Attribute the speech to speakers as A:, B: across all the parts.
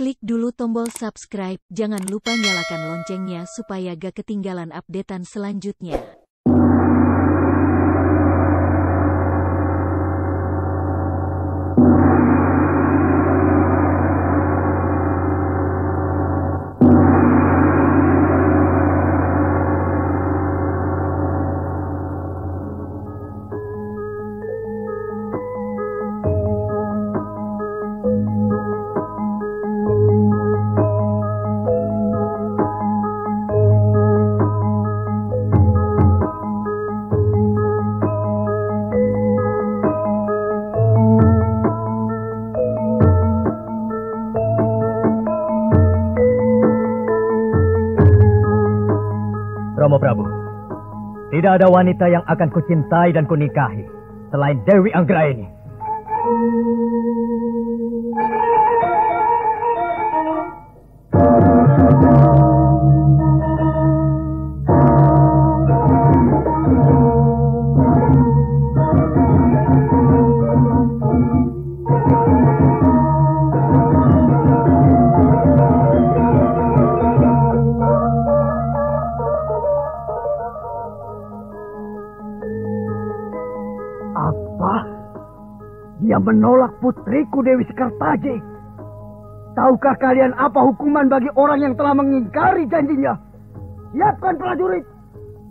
A: Klik dulu tombol subscribe, jangan lupa nyalakan loncengnya supaya gak ketinggalan updatean selanjutnya.
B: Romo Prabu, tidak ada wanita yang akan kucintai dan kunikahi selain Dewi Anggraini.
C: Dia menolak putriku Dewi Sekartaji. Tahukah kalian apa hukuman bagi orang yang telah mengingkari janjinya? Siapkan prajurit,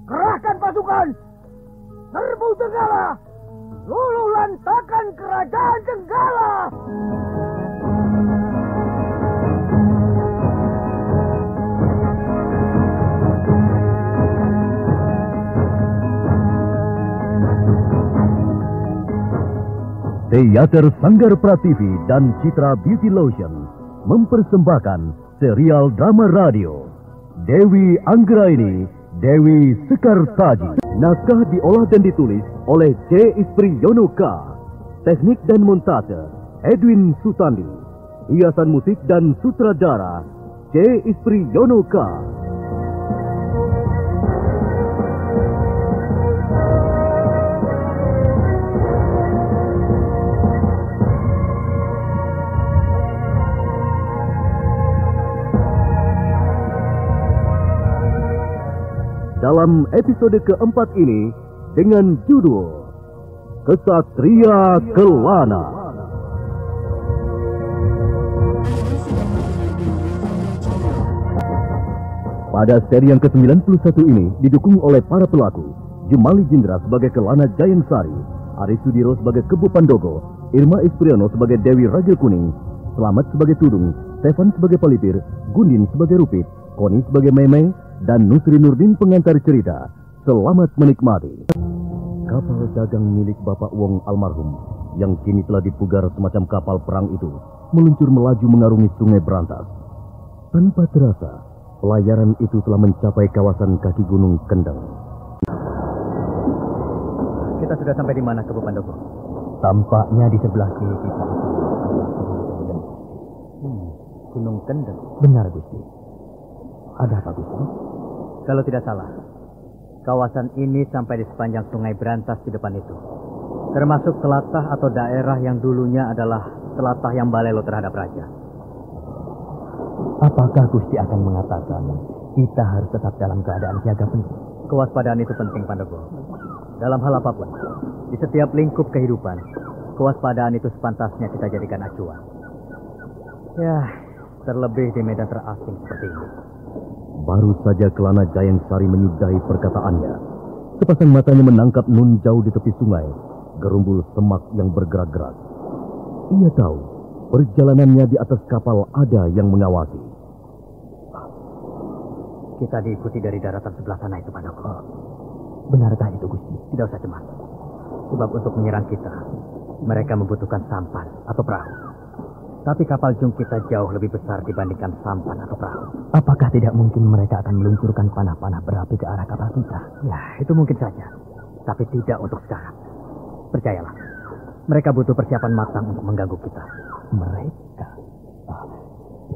C: kerahkan pasukan, serbu Jenggala, luluh lantakan kerajaan Jenggala.
D: Teater Sanggar Prativi dan Citra Beauty Lotion mempersembahkan serial drama radio Dewi Anggraini, Dewi Sekartaji. Naskah diolah dan ditulis oleh C. Ispriyonoka. Teknik dan montase Edwin Sutandi. Hiasan musik dan sutradara C. Ispriyonoka. Dalam episode keempat ini dengan judul Kesatria Kelana. Pada seri yang ke-91 ini didukung oleh para pelaku Jumali Jindra sebagai Kelana Jayansari, Ari Sudiro sebagai Kebo Pandogo, Irma Ispriyono sebagai Dewi Ragil Kuning, Slamet sebagai Tudung, Stefan sebagai Palipir, Gundin sebagai Rupit, Koni sebagai Memeng, dan Nusri Nurdin pengantar cerita. Selamat menikmati. Kapal dagang milik Bapak Wong almarhum yang kini telah dipugar semacam kapal perang itu meluncur melaju mengarungi Sungai Berantas. Tanpa terasa, pelayaran itu telah mencapai kawasan kaki Gunung Kendeng.
B: Kita sudah sampai di mana, Kebo Pandogo?
D: Tampaknya di sebelah kiri kita itu.
B: Gunung Kendeng.
D: Benar, Gusti. Ada apa, Gusti?
B: Kalau tidak salah, kawasan ini sampai di sepanjang Sungai Berantas di depan itu. Termasuk telatah atau daerah yang dulunya adalah telatah yang balelo terhadap raja.
D: Apakah Gusti akan mengatakan kita harus tetap dalam keadaan siaga penuh?
B: Kewaspadaan itu penting, Pandogo. Dalam hal apapun, di setiap lingkup kehidupan, kewaspadaan itu sepantasnya kita jadikan acuan. Ya, terlebih di medan terasing seperti ini.
D: Baru saja Kelana Jayansari menyudahi perkataannya, sepasang matanya menangkap Nun jauh di tepi sungai, gerumbul semak yang bergerak-gerak. Ia tahu, perjalanannya di atas kapal ada yang mengawasi.
B: Kita diikuti dari daratan sebelah sana itu, Pandogo.
D: Benarkah itu, Gusti?
B: Tidak usah cemas. Sebab untuk menyerang kita, mereka membutuhkan sampan atau perahu. Tapi kapal jung kita jauh lebih besar dibandingkan sampan atau perahu.
D: Apakah tidak mungkin mereka akan meluncurkan panah-panah berapi ke arah kapal kita?
B: Ya, itu mungkin saja. Tapi tidak untuk sekarang. Percayalah, mereka butuh persiapan matang untuk mengganggu kita.
D: Mereka?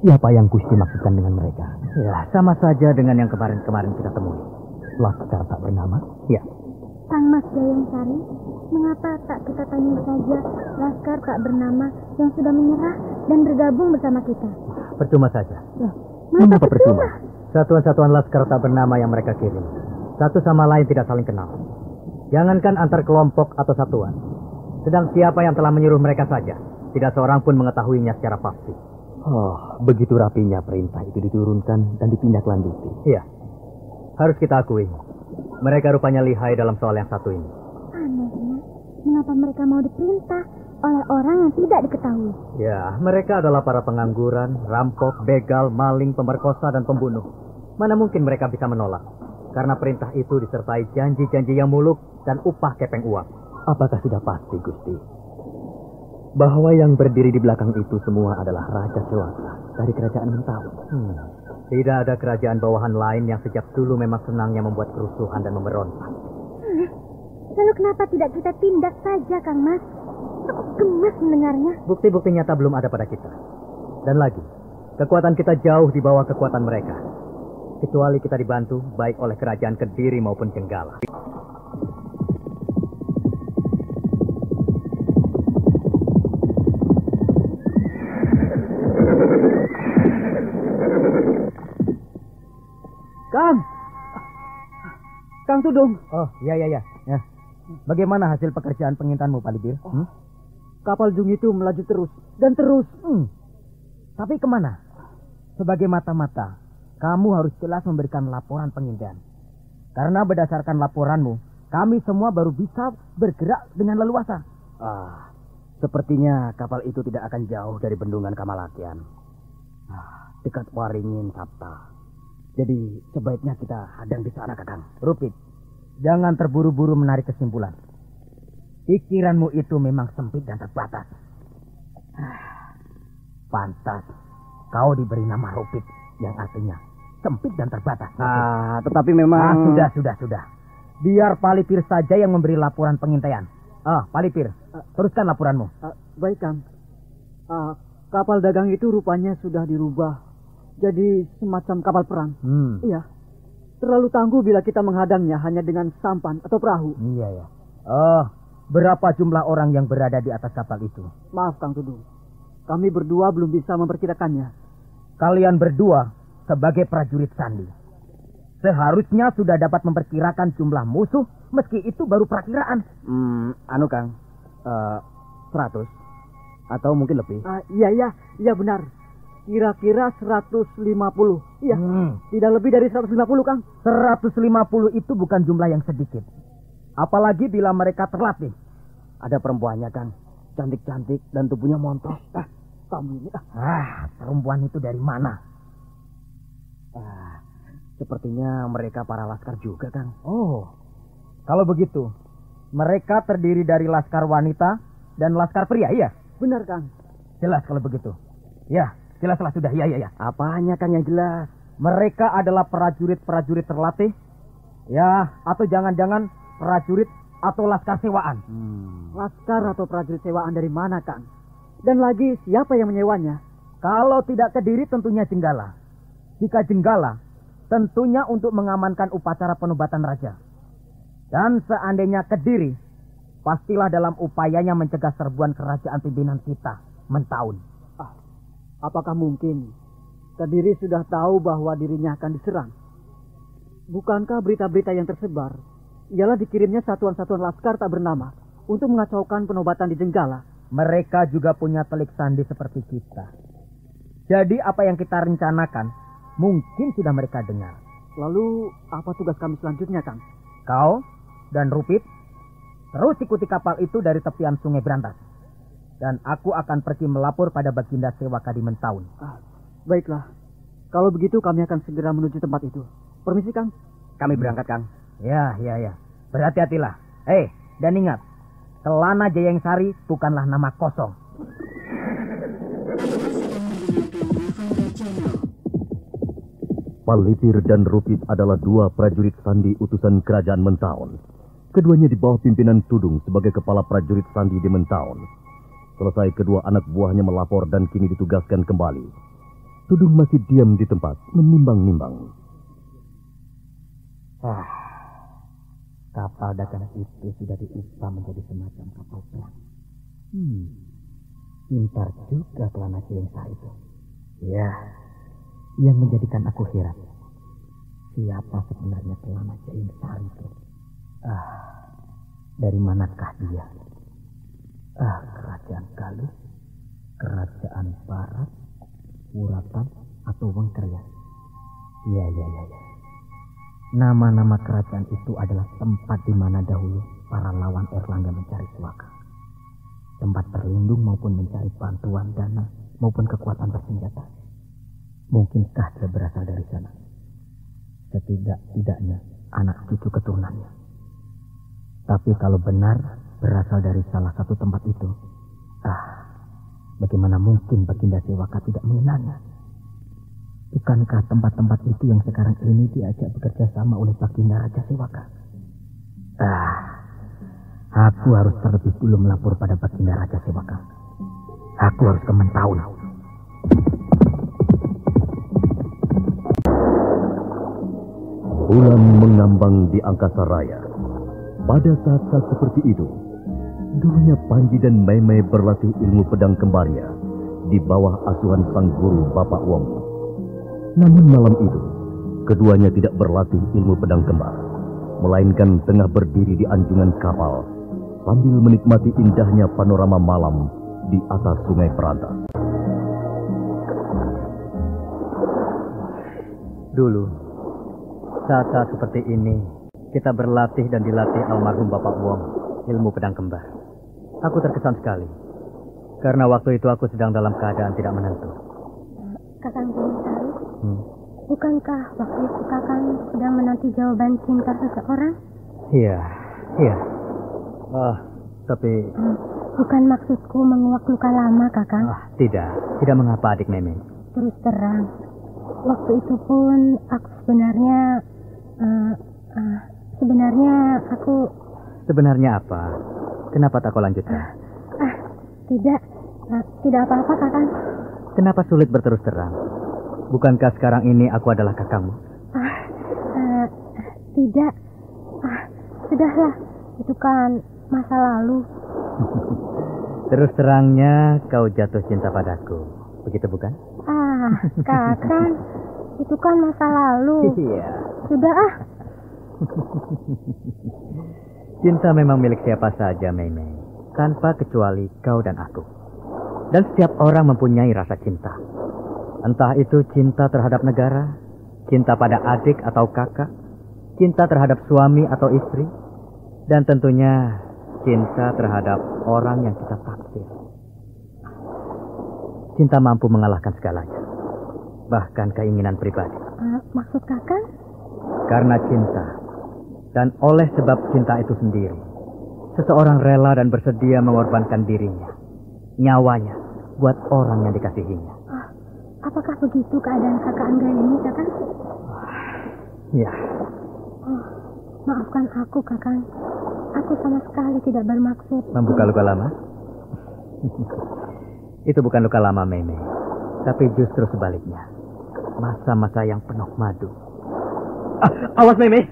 D: Siapa yang Gusti maksudkan dengan mereka?
B: Ya, sama saja dengan yang kemarin-kemarin kita temui.
D: Laskar tak bernama?
B: Ya.
E: Sang Mas Jayansari, mengapa tak kita tanya saja Laskar tak bernama yang sudah menyerah dan bergabung bersama kita?
B: percuma saja.
E: Mengapa percuma?
B: Satuan-satuan laskar tak bernama yang mereka kirim, satu sama lain tidak saling kenal. Jangankan antar kelompok atau satuan, sedang siapa yang telah menyuruh mereka saja, tidak seorang pun mengetahuinya secara pasti.
C: Oh, begitu rapinya perintah itu diturunkan dan ditindaklanjuti.
B: Iya, harus kita akui, mereka rupanya lihai dalam soal yang satu ini.
E: Anehnya, mengapa mereka mau diperintah oleh orang yang tidak diketahui?
B: Ya, mereka adalah para pengangguran, rampok, begal, maling, pemerkosa, dan pembunuh. Mana mungkin mereka bisa menolak? Karena perintah itu disertai janji-janji yang muluk dan upah kepeng uang.
C: Apakah sudah pasti, Gusti, bahwa yang berdiri di belakang itu semua adalah Raja Sewaka dari kerajaan Mentawai?
B: Tidak ada kerajaan bawahan lain yang sejak dulu memang senangnya membuat kerusuhan dan memberontak.
E: Lalu kenapa tidak kita tindak saja, Kang Mas? Aku gemas mendengarnya.
B: Bukti-bukti nyata belum ada pada kita. Dan lagi, kekuatan kita jauh di bawah kekuatan mereka. Kecuali kita dibantu baik oleh kerajaan Kediri maupun Jenggala.
C: Kang Tudung.
B: Oh, iya. Ya. Bagaimana hasil pekerjaan pengintaanmu, Palibir?
C: Kapal Jung itu melaju terus dan terus.
B: Tapi kemana? Sebagai mata-mata, kamu harus jelas memberikan laporan pengintaian. Karena berdasarkan laporanmu, kami semua baru bisa bergerak dengan leluasa.
C: Sepertinya kapal itu tidak akan jauh dari bendungan Kamalakian. Dekat Waringin Sapta. Jadi sebaiknya kita hadang di sana, Kakang.
B: Rupit, jangan terburu-buru menarik kesimpulan. Pikiranmu itu memang sempit dan terbatas. Pantas kau diberi nama Rupit, yang artinya sempit dan terbatas.
C: Tetapi memang...
B: Sudah. Biar Palipir saja yang memberi laporan pengintaian. Palipir, teruskan laporanmu.
C: Baik, Kang. Kapal dagang itu rupanya sudah dirubah jadi semacam kapal perang. Iya. Terlalu tangguh bila kita menghadangnya hanya dengan sampan atau perahu.
B: Iya ya. Berapa jumlah orang yang berada di atas kapal itu?
C: Maaf, Kang Tudung. Kami berdua belum bisa memperkirakannya.
B: Kalian berdua sebagai prajurit sandi seharusnya sudah dapat memperkirakan jumlah musuh, meski itu baru perakiraan.
C: Kang. 100 atau mungkin lebih. Iya benar. Kira-kira 150. Iya. Tidak lebih dari 150, Kang.
B: 150 itu bukan jumlah yang sedikit. Apalagi bila mereka terlatih.
C: Ada perempuannya, Kang. Cantik-cantik dan tubuhnya montok. Kamu ini.
B: Perempuan itu dari mana?
C: Sepertinya mereka para laskar juga, Kang.
B: Oh, kalau begitu, mereka terdiri dari laskar wanita dan laskar pria, iya?
C: Benar, Kang.
B: Jelas kalau begitu. Ya, jelaslah sudah, iya.
C: Apanya, Kang, yang jelas?
B: Mereka adalah prajurit-prajurit terlatih, ya, atau jangan-jangan prajurit atau laskar sewaan.
C: Laskar atau prajurit sewaan dari mana, Kang? Dan lagi, siapa yang menyewanya?
B: Kalau tidak Kediri, tentunya Jenggala. Jika Jenggala, tentunya untuk mengamankan upacara penobatan raja. Dan seandainya Kediri, pastilah dalam upayanya mencegah serbuan kerajaan pimpinan kita, Mentaun.
C: Apakah mungkin Kediri sudah tahu bahwa dirinya akan diserang? Bukankah berita-berita yang tersebar ialah dikirimnya satuan-satuan laskar tak bernama untuk mengacaukan penobatan di Jenggala?
B: Mereka juga punya telik sandi seperti kita. Jadi apa yang kita rencanakan mungkin sudah mereka dengar.
C: Lalu apa tugas kami selanjutnya, Kang?
B: Kau dan Rupit terus ikuti kapal itu dari tepian Sungai Berantas. Dan aku akan pergi melapor pada Baginda Sewaka di Mentaun.
C: Baiklah. Kalau begitu kami akan segera menuju tempat itu. Permisi, Kang.
B: Kami berangkat, Kang. Ya. Berhati-hatilah. Dan ingat, Kelana Jayeng Sari bukanlah nama kosong.
D: Palipir dan Rupit adalah dua prajurit sandi utusan kerajaan Mentaun. Keduanya di bawah pimpinan Tudung sebagai kepala prajurit sandi di Mentaun. Selesai kedua anak buahnya melapor dan kini ditugaskan kembali. Tudung masih diam di tempat, menimbang-nimbang.
B: Kapal dagang itu sudah diubah menjadi semacam kapal perang. Pintar juga Kelana Jayeng Sari itu. Ya, yang menjadikan aku heran. Siapa sebenarnya Kelana Jain Sari itu? Dari manakah dia? Kerajaan Galuh, kerajaan Barat, Wuratan, atau Wengkerya? Ya. Nama-nama kerajaan itu adalah tempat di mana dahulu para lawan Erlangga mencari suaka. Tempat berlindung maupun mencari bantuan dana maupun kekuatan bersenjata. Mungkinkah dia berasal dari sana? Setidak-tidaknya anak cucu keturunannya. Tapi kalau benar berasal dari salah satu tempat itu, bagaimana mungkin Baginda Sewaka tidak mengenalnya? Bukankah tempat-tempat itu yang sekarang ini diajak bekerja sama oleh Baginda Raja Sewaka? Aku harus terlebih dulu melapor pada Baginda Raja Sewaka. Aku harus ke Mentaun.
D: Bulan mengambang di angkasa raya. Pada saat-saat seperti itu, dulunya Panji dan Maimai berlatih ilmu pedang kembarnya di bawah asuhan sang guru Bapak Wong. Namun malam itu, keduanya tidak berlatih ilmu pedang kembar, melainkan tengah berdiri di anjungan kapal sambil menikmati indahnya panorama malam di atas Sungai Berantas.
B: Dulu, saat-saat seperti ini, kita berlatih dan dilatih almarhum Bapak Wong ilmu pedang kembar. Aku terkesan sekali, karena waktu itu aku sedang dalam keadaan tidak menentu.
E: Kakang Jain Sari, bukankah waktu itu Kakang sedang menanti jawaban cinta seseorang?
B: Iya. Tapi...
E: Bukan maksudku menguak luka lama, Kakang.
B: Tidak mengapa, adik Meme.
E: Terus terang, waktu itu pun aku sebenarnya aku...
B: Sebenarnya apa? Kenapa tak kau lanjutkan?
E: Tidak apa-apa, Kakang.
B: Kenapa sulit berterus terang? Bukankah sekarang ini aku adalah kakangmu?
E: Tidak. Sudahlah, itu kan masa lalu.
B: Terus terangnya kau jatuh cinta padaku, begitu bukan?
E: Kakang, itu kan masa lalu.
B: Iya.
E: Sudah
B: Cinta memang milik siapa saja, Mei, tanpa kecuali kau dan aku. Dan setiap orang mempunyai rasa cinta. Entah itu cinta terhadap negara, cinta pada adik atau kakak, cinta terhadap suami atau istri, dan tentunya cinta terhadap orang yang kita taksir. Cinta mampu mengalahkan segalanya, bahkan keinginan pribadi.
E: Maksud Kakang?
B: Karena cinta, dan oleh sebab cinta itu sendiri, seseorang rela dan bersedia mengorbankan dirinya, nyawanya, buat orang yang dikasihinya.
E: Apakah begitu keadaan Kakak Angga ini, Kakang?
B: Ya.
E: Maafkan aku, Kakang. Aku sama sekali tidak bermaksud
B: Membuka luka lama? Itu bukan luka lama, Meme. Tapi justru sebaliknya. Masa-masa yang penuh madu. Awas, Meme!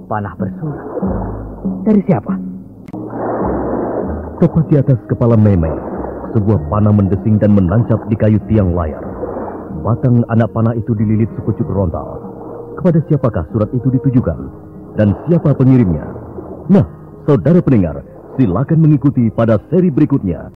B: Panah bersurat. Dari siapa?
D: Tepat di atas kepala Meme, sebuah panah mendesing dan menancap di kayu tiang layar. Batang anak panah itu dililit sekucuk rontal. Kepada siapakah surat itu ditujukan? Dan siapa pengirimnya? Nah, saudara pendengar, silakan mengikuti pada seri berikutnya.